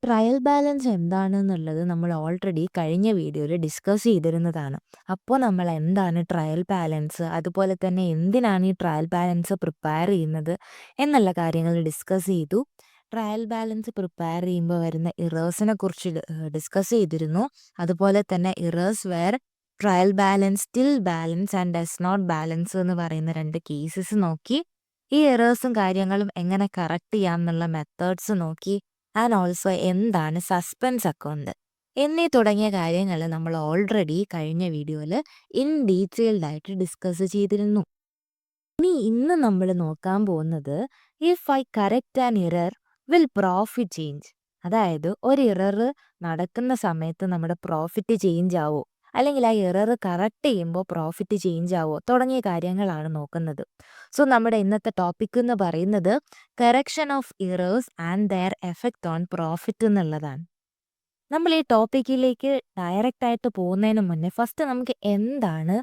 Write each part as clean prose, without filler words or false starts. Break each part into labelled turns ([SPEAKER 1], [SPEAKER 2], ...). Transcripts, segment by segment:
[SPEAKER 1] Trial balance എന്താണെന്നുള്ളത് നമ്മൾ already കഴിഞ്ഞ വീഡിയോയിൽ ഡിസ്കസ് ചെയ്തിരുന്നതാണ്. അപ്പോൾ നമ്മൾ എന്താണ് ട്രയൽ ബാലൻസ്, അതുപോലെ തന്നെ എന്തിനാണ് ഈ ട്രയൽ ബാലൻസ് പ്രിപ്പയർ ചെയ്യുന്നത് എന്നുള്ള കാര്യങ്ങൾ ഡിസ്കസ് ചെയ്തു. ട്രയൽ ബാലൻസ് പ്രിപ്പയർ ചെയ്യുമ്പോൾ വരുന്ന ഇറേഴ്സിനെ കുറിച്ച് ഡിസ്കസ് ചെയ്തിരുന്നു. അതുപോലെ തന്നെ errors where trial balance, still balance and does not balance എന്ന് പറയുന്ന 2 കേസസ് നോക്കി. ഈ എറേഴ്സും കാര്യങ്ങളും എങ്ങനെ കറക്റ്റ് ചെയ്യാം എന്നുള്ള മെത്തേഡ്സ് നോക്കി. ആൻഡ് ഓൾസോ എന്താണ് സസ്പെൻസ് അക്കൗണ്ട് എന്നീ തുടങ്ങിയ കാര്യങ്ങൾ നമ്മൾ ഓൾറെഡി കഴിഞ്ഞ വീഡിയോയിൽ ഇൻ ഡീറ്റെയിൽഡ് ആയിട്ട് ഡിസ്കസ് ചെയ്തിരുന്നു. ഇന്ന് നമ്മൾ നോക്കാൻ പോകുന്നത് if I correct an error will profit change. അതായത് ഒരു ഇറർ നടക്കുന്ന സമയത്ത് നമ്മുടെ പ്രോഫിറ്റ് ചേഞ്ച് ആവോ, അല്ലെങ്കിൽ ആ ഇറർ കറക്റ്റ് ചെയ്യുമ്പോൾ പ്രോഫിറ്റ് ചേഞ്ച് ആവോ തുടങ്ങിയ കാര്യങ്ങളാണ് നോക്കുന്നത്. സോ നമ്മുടെ ഇന്നത്തെ ടോപ്പിക് എന്ന് പറയുന്നത് correction of errors and their effect on profit എന്നുള്ളതാണ്. നമ്മൾ ഈ ടോപ്പിക്കിലേക്ക് ഡയറക്റ്റ് ആയിട്ട് പോകുന്നതിന് മുന്നേ ഫസ്റ്റ് നമുക്ക് എന്താണ്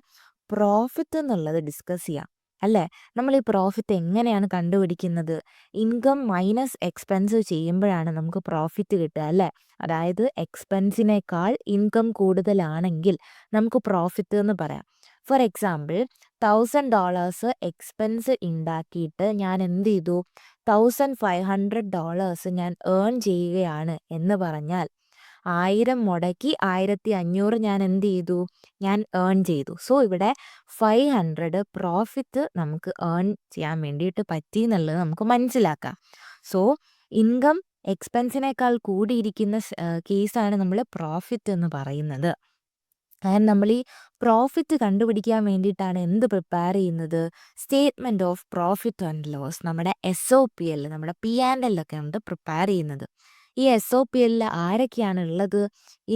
[SPEAKER 1] പ്രോഫിറ്റ് എന്നുള്ളത് ഡിസ്കസ് ചെയ്യാം, അല്ലേ? നമ്മൾ ഈ പ്രോഫിറ്റ് എങ്ങനെയാണ് കണ്ടുപിടിക്കുന്നത്? ഇൻകം മൈനസ് എക്സ്പെൻസ് ചെയ്യുമ്പോഴാണ് നമുക്ക് പ്രോഫിറ്റ് കിട്ടുക, അല്ലേ? അതായത് എക്സ്പെൻസിനേക്കാൾ ഇൻകം കൂടുതലാണെങ്കിൽ നമുക്ക് പ്രോഫിറ്റ് എന്ന് പറയാം. ഫോർ എക്സാമ്പിൾ, $1000 എക്സ്പെൻസ് ഉണ്ടാക്കിയിട്ട് ഞാൻ എന്ത് ചെയ്തു, $1500 ഞാൻ ഏൺ ചെയ്യുകയാണ് എന്ന് പറഞ്ഞാൽ 1000 മുടക്കി 1500 ഞാൻ എന്ത് ചെയ്തു, ഞാൻ ഏൺ ചെയ്തു. സോ ഇവിടെ 500 പ്രോഫിറ്റ് നമുക്ക് ഏൺ ചെയ്യാൻ വേണ്ടിയിട്ട് പറ്റി എന്നുള്ളത് നമുക്ക് മനസ്സിലാക്കാം. സോ ഇൻകം എക്സ്പെൻസിനേക്കാൾ കൂടിയിരിക്കുന്ന കേസാണ് നമ്മൾ പ്രോഫിറ്റ് എന്ന് പറയുന്നത്. കാരണം നമ്മൾ ഈ പ്രോഫിറ്റ് കണ്ടുപിടിക്കാൻ വേണ്ടിയിട്ടാണ് എന്ത് പ്രിപ്പയർ ചെയ്യുന്നത്, statement of profit and loss, നമ്മുടെ SOPL, നമ്മുടെ P&L ഒക്കെ ഉണ്ട് പ്രിപ്പയർ ചെയ്യുന്നത്. ഈ SOPL ആരൊക്കെയാണ് ഉള്ളത്?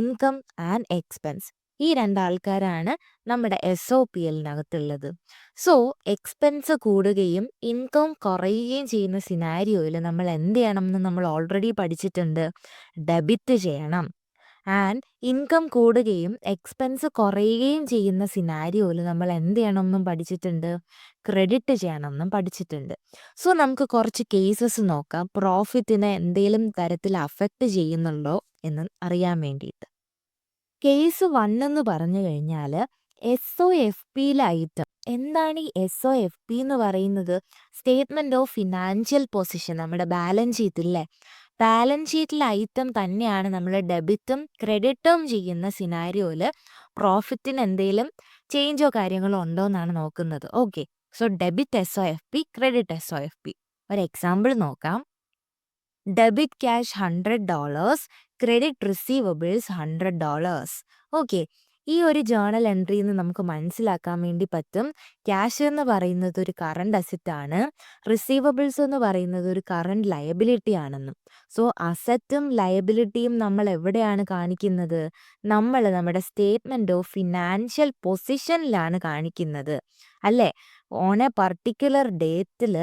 [SPEAKER 1] Income and expense. ഈ 2 ആൾക്കാരാണ് നമ്മുടെ SOPLനകത്തുള്ളത്. സോ എക്സ്പെൻസ് കൂടുകയും ഇൻകം കുറയുകയും ചെയ്യുന്ന സിനാരിയോയിൽ നമ്മൾ എന്ത് ചെയ്യണം എന്ന് നമ്മൾ ഓൾറെഡി പഠിച്ചിട്ടുണ്ട്, ഡെബിറ്റ് ചെയ്യണം. ആൻഡ് ഇൻകം കൂടുകയും എക്സ്പെൻസ് കുറയുകയും ചെയ്യുന്ന സിനാരിയോയിൽ നമ്മൾ എന്ത് ചെയ്യണമെന്നും പഠിച്ചിട്ടുണ്ട്, ക്രെഡിറ്റ് ചെയ്യണമെന്നും പഠിച്ചിട്ടുണ്ട്. സോ നമുക്ക് കുറച്ച് കേസസ് നോക്കാം, പ്രോഫിറ്റിനെ എന്തെങ്കിലും തരത്തിൽ അഫക്റ്റ് ചെയ്യുന്നുണ്ടോ എന്ന് അറിയാൻ വേണ്ടിയിട്ട്. കേസ് 1 എന്ന് പറഞ്ഞു കഴിഞ്ഞാൽ SOFPയിലെ ഐറ്റം. എന്താണ് ഈ SOFP എന്ന് പറയുന്നത്? സ്റ്റേറ്റ്മെൻറ്റ് ഓഫ് ഫിനാൻഷ്യൽ പൊസിഷൻ, നമ്മുടെ ബാലൻസ് ഷീറ്റില്ലേ, ബാലൻസ് ഷീറ്റിലെ ഐറ്റം തന്നെയാണ് നമ്മൾ ഡെബിറ്റും ക്രെഡിറ്റും ചെയ്യുന്ന സിനാരിയോയിൽ പ്രോഫിറ്റിന് എന്തെങ്കിലും ചേഞ്ചോ കാര്യങ്ങളോ ഉണ്ടോ എന്നാണ് നോക്കുന്നത്. Okay, so debit SOFP, credit SOFP. ഒരു എക്സാമ്പിൾ നോക്കാം. Debit cash $100, credit receivables $100. Okay, ഈ ഒരു ജേണൽ എൻട്രിയിൽ നിന്ന് നമുക്ക് മനസ്സിലാക്കാൻ വേണ്ടി പറ്റും, ക്യാഷ് എന്ന് പറയുന്നത് ഒരു കറണ്ട് അസറ്റ് ആണ്, റിസീവബിൾസ് എന്ന് പറയുന്നത് ഒരു കറണ്ട് ലയബിലിറ്റി ആണെന്നും. സോ അസറ്റും ലയബിലിറ്റിയും നമ്മൾ എവിടെയാണ് കാണിക്കുന്നത്? നമ്മൾ നമ്മുടെ സ്റ്റേറ്റ്മെൻറ്റ് ഓഫ് ഫിനാൻഷ്യൽ പൊസിഷനിലാണ് കാണിക്കുന്നത്, അല്ലേ? ഓൺ എ പർട്ടിക്കുലർ ഡേറ്റിൽ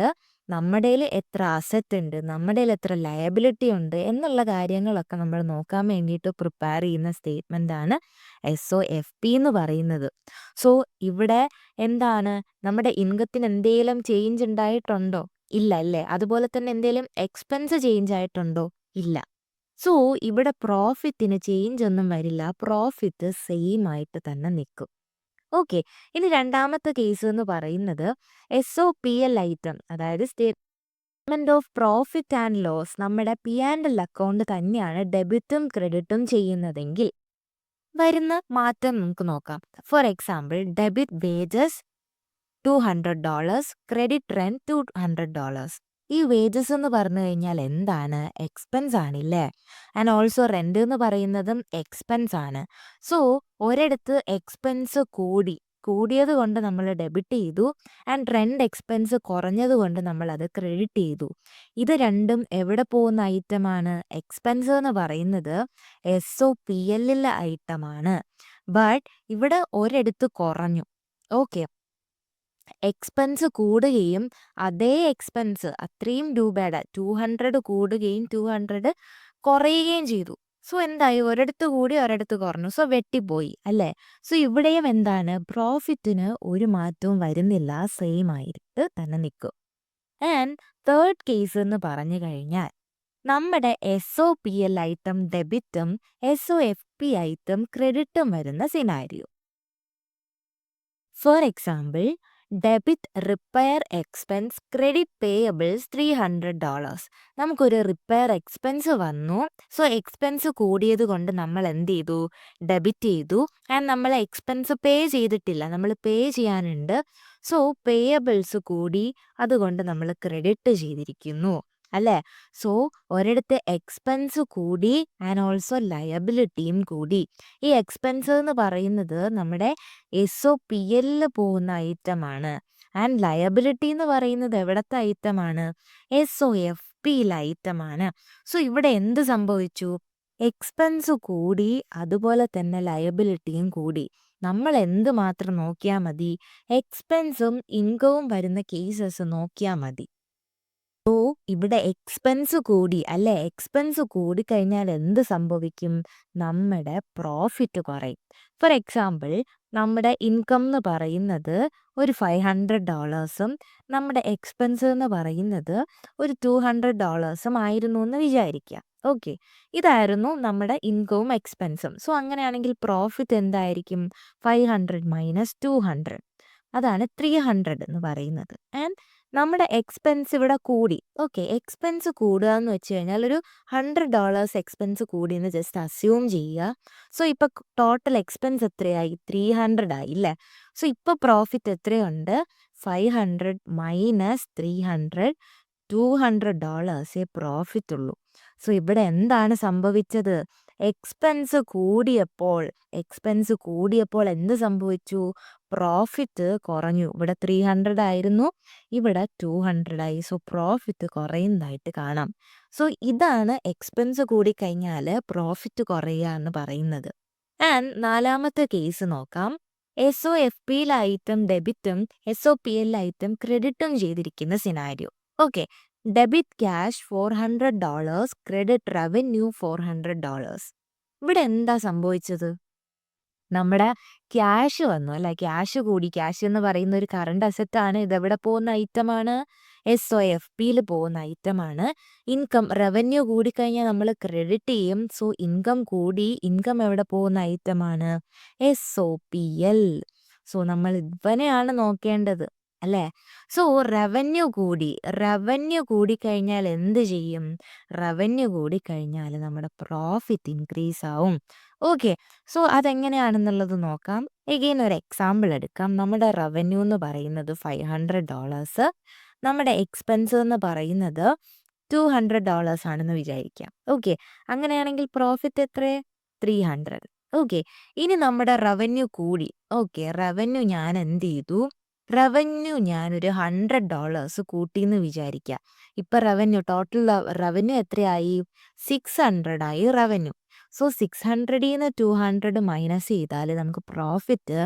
[SPEAKER 1] നമ്മുടെ എത്ര അസറ്റ് ഉണ്ട്, നമ്മുടെ എത്ര ലയബിലിറ്റി ഉണ്ട് എന്നുള്ള കാര്യങ്ങളൊക്കെ നമ്മൾ നോക്കാൻ വേണ്ടിയിട്ട് പ്രിപ്പയർ ചെയ്യുന്ന സ്റ്റേറ്റ്മെൻ്റ് ആണ് SOFP എന്ന് പറയുന്നത്. സോ ഇവിടെ എന്താണ്, നമ്മുടെ ഇൻകത്തിന് എന്തെങ്കിലും ചേഞ്ച് ഉണ്ടായിട്ടുണ്ടോ? ഇല്ല, അല്ലേ? അതുപോലെ തന്നെ എന്തെങ്കിലും എക്സ്പെൻസ് ചേഞ്ച് ആയിട്ടുണ്ടോ? ഇല്ല. സോ ഇവിടെ പ്രോഫിറ്റിന് ചേഞ്ച് ഒന്നും വരില്ല, പ്രോഫിറ്റ് സെയിം ആയിട്ട് തന്നെ നിൽക്കും. ഓക്കെ, ഇനി രണ്ടാമത്തെ കേസ് എന്ന് പറയുന്നത് SOPL ഐറ്റം, അതായത് statement of profit and loss, നമ്മുടെ P&L അക്കൗണ്ട് തന്നെയാണ് ഡെബിറ്റും ക്രെഡിറ്റും ചെയ്യുന്നതെങ്കിൽ വരുന്ന മാറ്റം നമുക്ക് നോക്കാം. For example, debit wages $200, credit rent $200. ഈ വേജസ് എന്ന് പറഞ്ഞു കഴിഞ്ഞാൽ എന്താണ്? എക്സ്പെൻസ് ആണില്ലേ? ആൻഡ് ഓൾസോ റെന്റ് എന്ന് പറയുന്നതും എക്സ്പെൻസ് ആണ്. സോ ഒരിടത്ത് എക്സ്പെൻസ് കൂടിയത് കൊണ്ട് നമ്മൾ ഡെബിറ്റ് ചെയ്തു, ആൻഡ് റെന്റ് എക്സ്പെൻസ് കുറഞ്ഞത് കൊണ്ട് നമ്മൾ അത് ക്രെഡിറ്റ് ചെയ്തു. ഇത് രണ്ടും എവിടെ പോകുന്ന ഐറ്റമാണ്? എക്സ്പെൻസ് എന്ന് പറയുന്നത് SOPLലെ ഐറ്റമാണ്. ബട്ട് ഇവിടെ ഒരിടത്ത് കുറഞ്ഞു. ഓക്കെ, എക്സ്പെൻസ് കൂടുകയും അതേ എക്സ്പെൻസ് അത്രയും രൂപയുടെ 200 കൂടുകയും 200 കുറയുകയും ചെയ്തു. സോ എന്തായി? ഒരിടത്ത് കൂടി ഒരിടത്ത് കുറഞ്ഞു, സോ വെട്ടിപ്പോയി, അല്ലേ? സോ ഇവിടെയും എന്താണ്? പ്രോഫിറ്റിന് ഒരു മാറ്റവും വരുന്നില്ല, സെയിം ആയിട്ട് തന്നെ നിൽക്കും. ആൻഡ് തേർഡ് കേസ് എന്ന് പറഞ്ഞു കഴിഞ്ഞാൽ നമ്മുടെ SOPL ഐറ്റം ഡെബിറ്റും SOFP ഐറ്റം ക്രെഡിറ്റും വരുന്ന scenario. For example, debit repair expense credit payables $300. നമുക്കൊരു റിപ്പയർ എക്സ്പെൻസ് വന്നു. സോ എക്സ്പെൻസ് കൂടിയത് കൊണ്ട് നമ്മൾ എന്ത് ചെയ്തു? ഡെബിറ്റ് ചെയ്തു. ആൻഡ് നമ്മൾ എക്സ്പെൻസ് പേ ചെയ്തിട്ടില്ല, നമ്മൾ പേ ചെയ്യാനുണ്ട്. സോ പേയബിൾസ് കൂടി, അതുകൊണ്ട് നമ്മൾ ക്രെഡിറ്റ് ചെയ്തിരിക്കുന്നു അല്ലേ? സോ ഒരിടത്ത് എക്സ്പെൻസ് കൂടി ആൻഡ് ഓൾസോ ലയബിലിറ്റിയും കൂടി. ഈ എക്സ്പെൻസ് എന്ന് പറയുന്നത് നമ്മുടെ SOPL പോകുന്ന ഐറ്റമാണ്. ആൻഡ് ലയബിലിറ്റി എന്ന് പറയുന്നത് എവിടത്തെ ഐറ്റമാണ്? SOFP ഐറ്റമാണ്. സോ ഇവിടെ എന്ത് സംഭവിച്ചു? എക്സ്പെൻസ് കൂടി, അതുപോലെ തന്നെ ലയബിലിറ്റിയും കൂടി. നമ്മൾ എന്ത് മാത്രം നോക്കിയാൽ മതി? എക്സ്പെൻസും ഇൻകവും വരുന്ന കേസസ് നോക്കിയാൽ മതി. സോ ഇവിടെ എക്സ്പെൻസ് കൂടി അല്ലേ? എക്സ്പെൻസ് കൂടിക്കഴിഞ്ഞാൽ എന്ത് സംഭവിക്കും? നമ്മുടെ പ്രോഫിറ്റ് കുറയും. ഫോർ എക്സാമ്പിൾ, നമ്മുടെ ഇൻകം എന്ന് പറയുന്നത് ഒരു $500 നമ്മുടെ എക്സ്പെൻസ് എന്ന് പറയുന്നത് ഒരു $200 ആയിരുന്നു എന്ന് വിചാരിക്കുക. ഓക്കെ, ഇതായിരുന്നു നമ്മുടെ ഇൻകവും എക്സ്പെൻസും. സോ അങ്ങനെയാണെങ്കിൽ പ്രോഫിറ്റ് എന്തായിരിക്കും? 500 മൈനസ് 200, അതാണ് 300 എന്ന് പറയുന്നത്. ആൻഡ് നമ്മുടെ എക്സ്പെൻസ് ഇവിടെ കൂടി. ഓക്കെ, എക്സ്പെൻസ് കൂടുക എന്ന് വെച്ച് കഴിഞ്ഞാൽ ഒരു $100 എക്സ്പെൻസ് കൂടി എന്ന് ജസ്റ്റ് അസ്യൂം ചെയ്യുക. സോ ഇപ്പോൾ ടോട്ടൽ എക്സ്പെൻസ് എത്രയായി? 300 ആയി അല്ലേ? സോ ഇപ്പോൾ പ്രോഫിറ്റ് എത്രയുണ്ട്? 500 മൈനസ് 300, $200 പ്രോഫിറ്റ് ഉള്ളൂ. സോ ഇവിടെ എന്താണ് സംഭവിച്ചത്? എക്സ്പെൻസ് കൂടിയപ്പോൾ എന്ത് സംഭവിച്ചു? പ്രോഫിറ്റ് കുറഞ്ഞു. ഇവിടെ 300 ആയിരുന്നു, ഇവിടെ 200 ആയി. സോ പ്രോഫിറ്റ് കുറയുന്നതായിട്ട് കാണാം. സോ ഇതാണ് എക്സ്പെൻസ് കൂടിക്കഴിഞ്ഞാൽ പ്രോഫിറ്റ് കുറയുക എന്ന് പറയുന്നത്. ആൻഡ് നാലാമത്തെ കേസ് നോക്കാം. SOFP ഐറ്റം ഡെബിറ്റും SOPL ഐറ്റം ക്രെഡിറ്റും ചെയ്തിരിക്കുന്ന scenario. Okay, debit cash $400, credit revenue $400. ഇവിടെ എന്താ സംഭവിച്ചത്? നമ്മുടെ ക്യാഷ് വന്നു അല്ലെ? ക്യാഷ് കൂടി. ക്യാഷ് എന്ന് പറയുന്ന ഒരു കറണ്ട് അസറ്റ് ആണ്. ഇതെവിടെ പോകുന്ന ഐറ്റമാണ്? SOFPയിൽ പോകുന്ന ഐറ്റമാണ്. ഇൻകം റവന്യൂ കൂടിക്കഴിഞ്ഞാൽ നമ്മൾ ക്രെഡിറ്റ് ചെയ്യും. സോ ഇൻകം കൂടി. ഇൻകം എവിടെ പോകുന്ന ഐറ്റമാണ്? SOPL. സോ നമ്മൾ ഇവനെയാണ് നോക്കേണ്ടത് അല്ലേ? സോ റവന്യൂ കൂടിക്കഴിഞ്ഞാൽ എന്ത് ചെയ്യും? റവന്യൂ കൂടിക്കഴിഞ്ഞാൽ നമ്മുടെ പ്രോഫിറ്റ് ഇൻക്രീസ് ആവും. ഓക്കെ, സോ അതെങ്ങനെയാണെന്നുള്ളത് നോക്കാം. എഗെയിൻ ഒരു എക്സാമ്പിൾ എടുക്കാം. നമ്മുടെ റവന്യൂ എന്ന് പറയുന്നത് $500, നമ്മുടെ എക്സ്പെൻസ് എന്ന് പറയുന്നത് $200 ആണെന്ന് വിചാരിക്കാം. ഓക്കെ, അങ്ങനെയാണെങ്കിൽ പ്രോഫിറ്റ് എത്ര? 300. ഓക്കെ, ഇനി നമ്മുടെ റവന്യൂ കൂടി. ഓക്കെ, റവന്യൂ ഞാൻ എന്ത് ചെയ്തു? ഞാനൊരു $100 കൂട്ടിയെന്ന് വിചാരിക്കാം. ഇപ്പം ടോട്ടൽ റവന്യൂ എത്രയായി? 600 ആയി റവന്യൂ. സോ 600ൽ 200 മൈനസ് ചെയ്താൽ നമുക്ക് പ്രോഫിറ്റ്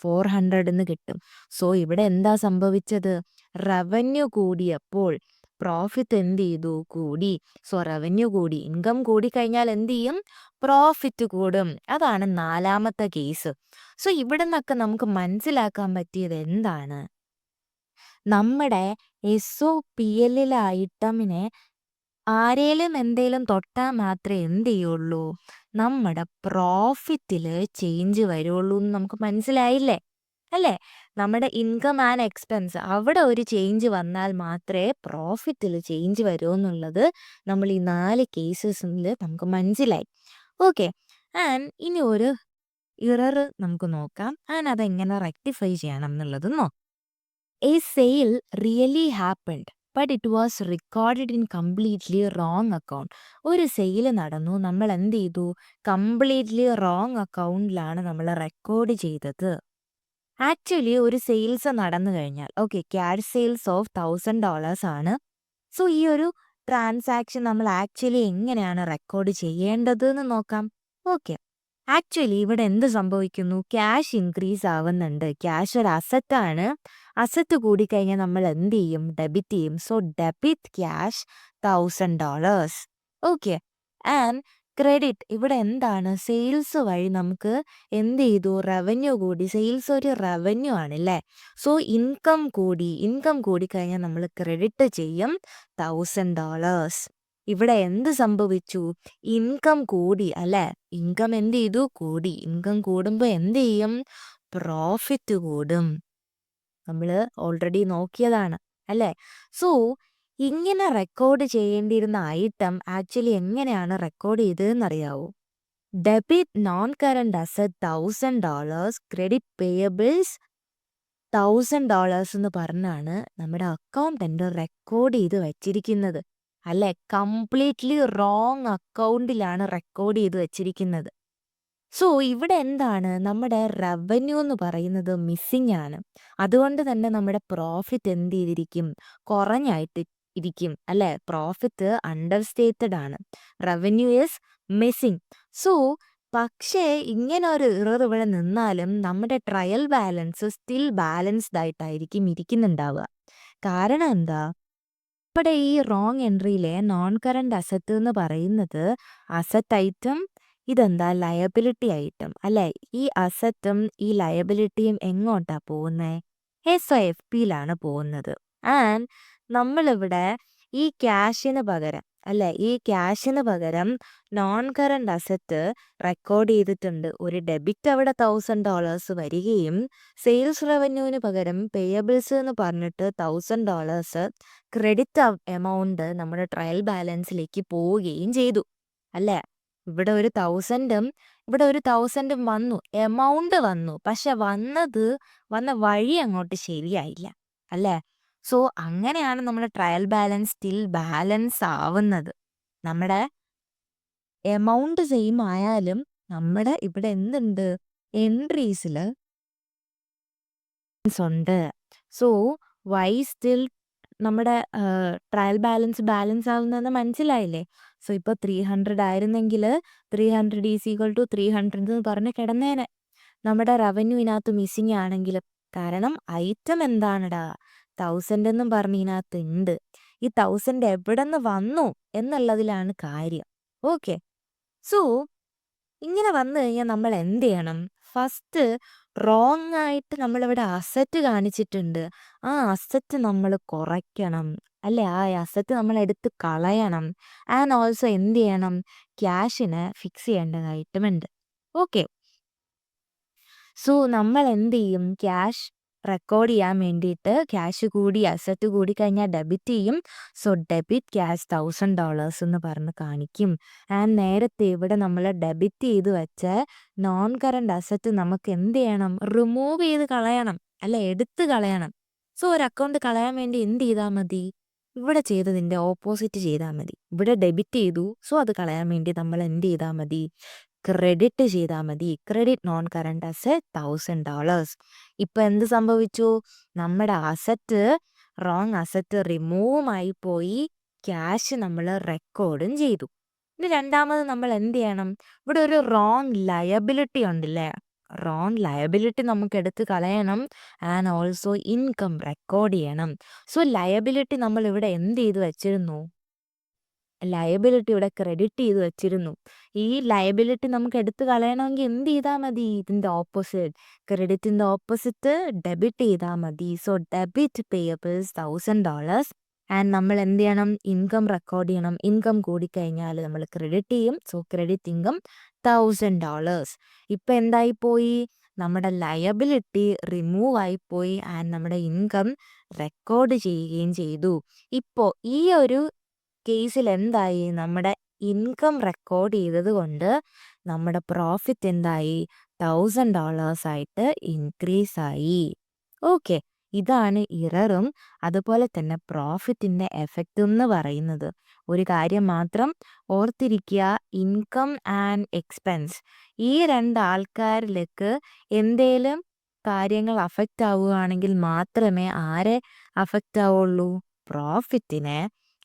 [SPEAKER 1] 400 എന്ന് കിട്ടും. സോ ഇവിടെ എന്താ സംഭവിച്ചത്? റവന്യൂ കൂടിയപ്പോൾ പ്രോഫിറ്റ് എന്ത് ചെയ്തു? കൂടി. സോ റവന്യൂ കൂടി. ഇൻകം കൂടിക്കഴിഞ്ഞാൽ എന്ത് ചെയ്യും? പ്രോഫിറ്റ് കൂടും. അതാണ് നാലാമത്തെ കേസ്. സോ ഇവിടെ നിന്നൊക്കെ നമുക്ക് മനസ്സിലാക്കാൻ പറ്റിയത് എന്താണ്? നമ്മുടെ SOPL ഐറ്റമിനെ ആരേലും എന്തേലും തൊട്ടാൽ മാത്രമേ എന്ത് ചെയ്യുള്ളൂ? നമ്മുടെ പ്രോഫിറ്റിൽ ചേഞ്ച് വരുള്ളൂ എന്ന് നമുക്ക് മനസ്സിലായില്ലേ അല്ലേ? നമ്മുടെ ഇൻകം ആൻഡ് എക്സ്പെൻസ് അവിടെ ഒരു ചേഞ്ച് വന്നാൽ മാത്രമേ പ്രോഫിറ്റിൽ ചേഞ്ച് വരൂ എന്നുള്ളത് നമ്മൾ ഈ 4 കേസസിൽ നമുക്ക് മനസ്സിലായി. ഓക്കെ, ആൻഡ് ഇനി ഒരു ഇറർ നമുക്ക് നോക്കാം. ആൻഡ് അതെങ്ങനെ റെക്ടിഫൈ ചെയ്യണം എന്നുള്ളത് നോക്കാം. A sale really happened, but it was recorded in completely wrong account. ഒരു സെയിൽ നടന്നു, നമ്മൾ എന്ത് ചെയ്തു? കംപ്ലീറ്റ്ലി റോങ് അക്കൗണ്ടിലാണ് നമ്മൾ റെക്കോർഡ് ചെയ്തത്. ആക്ച്വലി ഒരു സെയിൽസ് നടന്നു കഴിഞ്ഞാൽ, ഓക്കെ, ക്യാഷ് സെയിൽസ് ഓഫ് $1000 ആണ്. സോ ഈ ഒരു ട്രാൻസാക്ഷൻ നമ്മൾ ആക്ച്വലി എങ്ങനെയാണ് റെക്കോർഡ് ചെയ്യേണ്ടത് എന്ന് നോക്കാം. ഓക്കെ, ആക്ച്വലി ഇവിടെ എന്ത് സംഭവിക്കുന്നു? ക്യാഷ് ഇൻക്രീസ് ആവുന്നുണ്ട്. ക്യാഷ് ഒരു അസറ്റാണ്. അസറ്റ് കൂടിക്കഴിഞ്ഞാൽ നമ്മൾ എന്ത് ചെയ്യും? ഡെബിറ്റ് ചെയ്യും. So debit cash $1000. Okay, and credit ഇവിടെ എന്താണ്? സെയിൽസ് വഴി നമുക്ക് എന്ത് ചെയ്തു? റവന്യൂ കൂടി. സെയിൽസ് ഒരു റവന്യൂ ആണല്ലേ? സോ ഇൻകം കൂടിക്കഴിഞ്ഞാൽ നമ്മൾ ക്രെഡിറ്റ് ചെയ്യും $1000. ഇവിടെ എന്ത് സംഭവിച്ചു? ഇൻകം കൂടി അല്ലേ? ഇൻകം എന്ത് ചെയ്തു? കൂടി. ഇൻകം കൂടുമ്പോൾ എന്ത് ചെയ്യും? പ്രോഫിറ്റ് കൂടും. നമ്മൾ ഓൾറെഡി നോക്കിയതാണ് അല്ലേ? സോ ഇങ്ങനെ റെക്കോർഡ് ചെയ്യേണ്ടിയിരുന്ന ഐറ്റം ആക്ച്വലി എങ്ങനെയാണ് റെക്കോർഡ് ചെയ്തതെന്നറിയാവോ? Debit non current asset $1000, credit payables $1000 എന്ന് പറഞ്ഞാണ് നമ്മുടെ അക്കൗണ്ടന്റ് റെക്കോർഡ് ചെയ്ത് വെച്ചിരിക്കുന്നത് അല്ലെ? കംപ്ലീറ്റ്ലി റോങ് അക്കൗണ്ടിലാണ് റെക്കോർഡ് ചെയ്ത് വെച്ചിരിക്കുന്നത്. സോ ഇവിടെ എന്താണ്? നമ്മുടെ റവന്യൂ എന്ന് പറയുന്നത് മിസ്സിംഗ് ആണ്. അതുകൊണ്ട് തന്നെ നമ്മുടെ പ്രോഫിറ്റ് എന്ത് ചെയ്തിരിക്കും? കുറഞ്ഞായിട്ട് ഇരിക്കും അല്ലെ? പ്രോഫിറ്റ് അണ്ടർ സ്റ്റേറ്റഡ് ആണ്. Revenue is missing. സോ പക്ഷേ ഇങ്ങനെ ഒരു ഇറർ ഇവിടെ നിന്നാലും നമ്മുടെ ട്രയൽ ബാലൻസ് സ്റ്റിൽ ബാലൻസ്ഡ് ആയിട്ടായിരിക്കും ഇരിക്കുന്നുണ്ടാവുക. കാരണം എന്താ? ഇവിടെ ഈ റോങ് എൻട്രിയിലെ നോൺ കറണ്ട് അസറ്റ് എന്ന് പറയുന്നത് അസറ്റ് ഐറ്റം, ഇതെന്താ? ലയബിലിറ്റി ഐറ്റം അല്ലെ? ഈ അസറ്റും ഈ ലയബിലിറ്റിയും എങ്ങോട്ടാ പോകുന്നത്? SOFPയിലാണ് പോകുന്നത്. ആൻഡ് നമ്മളിവിടെ ഈ ക്യാഷിന് പകരം അല്ലെ, ഈ ക്യാഷിന് പകരം നോൺ കറണ്ട് അസറ്റ് റെക്കോർഡ് ചെയ്തിട്ടുണ്ട്. ഒരു ഡെബിറ്റ് അവിടെ $1000 വരികയും സെയിൽസ് റവന്യൂവിന് പകരം പേയബിൾസ് എന്ന് പറഞ്ഞിട്ട് $1000 ക്രെഡിറ്റ് എമൗണ്ട് നമ്മുടെ ട്രയൽ ബാലൻസിലേക്ക് പോവുകയും ചെയ്തു അല്ലേ? ഇവിടെ ഒരു 1000ഉം ഇവിടെ ഒരു 1000ഉം വന്നു, എമൗണ്ട് വന്നു. പക്ഷെ വന്ന വഴി അങ്ങോട്ട് ശരിയായില്ല അല്ലേ? സോ അങ്ങനെയാണ് നമ്മുടെ ട്രയൽ ബാലൻസ് സ്റ്റിൽ ബാലൻസ് ആവുന്നത്. നമ്മുടെ എമൗണ്ട് സെയിം ആയാലും നമ്മുടെ ഇവിടെ എന്തുണ്ട്? എൻട്രീസിൽ ഉണ്ട്. സോ വൈ സ്റ്റിൽ നമ്മുടെ ട്രയൽ ബാലൻസ് ആവുന്നതെന്ന് മനസ്സിലായില്ലേ? സോ ഇപ്പോൾ 300 ആയിരുന്നെങ്കിൽ 300 ഈസ് ഈക്വൽ ടു 300 എന്ന് പറഞ്ഞ് കിടന്നേനെ. നമ്മുടെ റവന്യൂ ഇതിനകത്ത് മിസ്സിങ് ആണെങ്കിലും, കാരണം ഐറ്റം എന്താണെടാ? 1000 എന്നും പറഞ്ഞ് ഇതിനകത്ത് ഉണ്ട്. ഈ 1000 എവിടെ നിന്ന് വന്നു എന്നുള്ളതിലാണ് കാര്യം. ഓക്കെ. സോ ഇങ്ങനെ വന്നു കഴിഞ്ഞാൽ നമ്മൾ എന്ത് ചെയ്യണം? ഫസ്റ്റ് റോങ് ആയിട്ട് നമ്മളിവിടെ അസറ്റ് കാണിച്ചിട്ടുണ്ട്. ആ അസറ്റ് നമ്മൾ കുറയ്ക്കണം അല്ലെ? ആ അസറ്റ് നമ്മൾ എടുത്ത് കളയണം. ആൻഡ് ഓൾസോ എന്ത് ചെയ്യണം? ക്യാഷിനെ ഫിക്സ് ചെയ്യേണ്ടതായിട്ടുമുണ്ട്. ഓക്കെ. സോ നമ്മൾ എന്ത് ചെയ്യും? ക്യാഷ് റെക്കോർഡ് ചെയ്യാൻ വേണ്ടിയിട്ട് ക്യാഷ് കൂടി അസറ്റ് കൂടി കഴിഞ്ഞാൽ ഡെബിറ്റ് ചെയ്യും. സോ ഡെബിറ്റ് ക്യാഷ് $1000 എന്ന് പറഞ്ഞ് കാണിക്കും. ആൻഡ് നേരത്തെ ഇവിടെ നമ്മൾ ഡെബിറ്റ് ചെയ്ത് വെച്ച നോൺ കറണ്ട് അസറ്റ് നമുക്ക് എന്ത് ചെയ്യണം? റിമൂവ് ചെയ്ത് കളയണം അല്ലെ? എടുത്ത് കളയണം. സോ ഒരു അക്കൗണ്ട് കളയാൻ വേണ്ടി എന്ത് ചെയ്താൽ മതി? ഇവിടെ ചെയ്തതിൻ്റെ ഓപ്പോസിറ്റ് ചെയ്താൽ മതി. ഇവിടെ ഡെബിറ്റ് ചെയ്തു, സോ അത് കളയാൻ വേണ്ടി നമ്മൾ എന്ത് ചെയ്താൽ മതി? ക്രെഡിറ്റ് ചെയ്താൽ മതി. Credit non current asset $1000. ഇപ്പൊ എന്ത് സംഭവിച്ചു? നമ്മുടെ അസറ്റ് റോങ് അസറ്റ് റിമൂവ് പോയി, ക്യാഷ് നമ്മൾ റെക്കോർഡും ചെയ്തു. ഇനി രണ്ടാമത് നമ്മൾ എന്ത് ചെയ്യണം? ഇവിടെ ഒരു റോങ് ലയബിലിറ്റി ഉണ്ടല്ലേ? റോങ് ലയബിലിറ്റി നമുക്ക് എടുത്ത് കളയണം. ആൻഡ് ഓൾസോ ഇൻകം റെക്കോർഡ് ചെയ്യണം. സോ ലയബിലിറ്റി നമ്മൾ ഇവിടെ എന്ത് ചെയ്ത് വെച്ചിരുന്നു? ലയബിലിറ്റി ഇവിടെ ക്രെഡിറ്റ് ചെയ്ത് വെച്ചിരുന്നു. ഈ ലയബിലിറ്റി നമുക്ക് എടുത്ത് കളയണമെങ്കിൽ എന്ത് ചെയ്താൽ മതി? ഇതിൻ്റെ ഓപ്പോസിറ്റ്, ക്രെഡിറ്റിൻ്റെ ഓപ്പോസിറ്റ് ഡെബിറ്റ് ചെയ്താൽ മതി. So debit payables $1000. ആൻഡ് നമ്മൾ എന്ത് ചെയ്യണം? ഇൻകം റെക്കോർഡ് ചെയ്യണം. ഇൻകം കൂടിക്കഴിഞ്ഞാൽ നമ്മൾ ക്രെഡിറ്റ് ചെയ്യും. So credit income $1000. ഇപ്പം എന്തായിപ്പോയി? നമ്മുടെ ലയബിലിറ്റി റിമൂവ് ആയിപ്പോയി ആൻഡ് നമ്മുടെ ഇൻകം റെക്കോർഡ് ചെയ്യുകയും ചെയ്തു. ഇപ്പോൾ ഈ ഒരു കേസിൽ എന്തായി? നമ്മുടെ ഇൻകം റെക്കോർഡ് ചെയ്തത് കൊണ്ട് നമ്മുടെ പ്രോഫിറ്റ് എന്തായി? $1000 ആയിട്ട് ഇൻക്രീസ് ആയി. ഓക്കെ. ഇതാണ് ഇററും അതുപോലെ തന്നെ പ്രോഫിറ്റിൻ്റെ എഫക്റ്റും എന്ന് പറയുന്നത്. ഒരു കാര്യം മാത്രം ഓർത്തിരിക്കുക, ഇൻകം ആൻഡ് എക്സ്പെൻസ് ഈ രണ്ട് ആൾക്കാരിലേക്ക് എന്തേലും കാര്യങ്ങൾ അഫക്റ്റ് ആവുകയാണെങ്കിൽ മാത്രമേ ആരെ അഫക്റ്റ് ആവുള്ളൂ? പ്രോഫിറ്റിനെ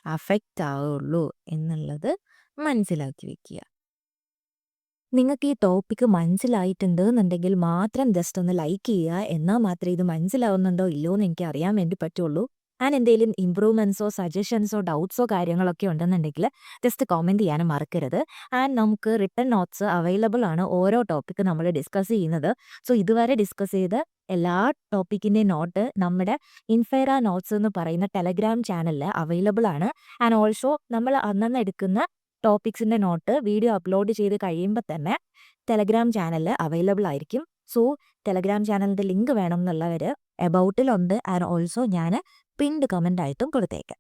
[SPEAKER 1] അഫക്റ്റ് ആവുള്ളൂ എന്നുള്ളത് മനസ്സിലാക്കി വെക്കുക. നിങ്ങൾക്ക് ഈ ടോപ്പിക്ക് മനസ്സിലായിട്ടുണ്ട് എന്നുണ്ടെങ്കിൽ മാത്രം ജസ്റ്റ് ഒന്ന് ലൈക്ക് ചെയ്യുക. എന്നാൽ മാത്രമേ ഇത് മനസ്സിലാവുന്നുണ്ടോ ഇല്ലയോ എന്ന് എനിക്ക് അറിയാൻ വേണ്ടി പറ്റുള്ളൂ. ആൻഡ് എന്തെങ്കിലും ഇംപ്രൂവ്മെൻറ്റ്സോ സജഷൻസോ ഡൗട്ട്സോ കാര്യങ്ങളൊക്കെ ഉണ്ടെന്നുണ്ടെങ്കിൽ ജസ്റ്റ് കമൻറ്റ് ചെയ്യാനും മറക്കരുത്. ആൻഡ് നമുക്ക് റിട്ടൺ നോട്ട്സ് അവൈലബിൾ ആണ് ഓരോ ടോപ്പിക്ക് നമ്മൾ ഡിസ്കസ് ചെയ്യുന്നത്. സോ ഇതുവരെ ഡിസ്കസ് ചെയ്ത എല്ലാ ടോപ്പിക്കിൻ്റെ നോട്ട് നമ്മുടെ ഇൻഫെറ നോട്ട്സ് എന്ന് പറയുന്ന ടെലഗ്രാം ചാനലിൽ അവൈലബിൾ ആണ്. ആൻഡ് ഓൾസോ നമ്മൾ അന്നന്ന് എടുക്കുന്ന ടോപ്പിക്സിൻ്റെ നോട്ട് വീഡിയോ അപ്ലോഡ് ചെയ്ത് കഴിയുമ്പോൾ തന്നെ ടെലഗ്രാം ചാനലിൽ അവൈലബിൾ ആയിരിക്കും. സോ ടെലഗ്രാം ചാനലിൻ്റെ ലിങ്ക് വേണം എന്നുള്ളവർ എബൌട്ടിലുണ്ട്. ആൻഡ് ഓൾസോ ഞാൻ പിൻഡ് കമൻ്റ് ആയിട്ടും കൊടുത്തേക്കാം.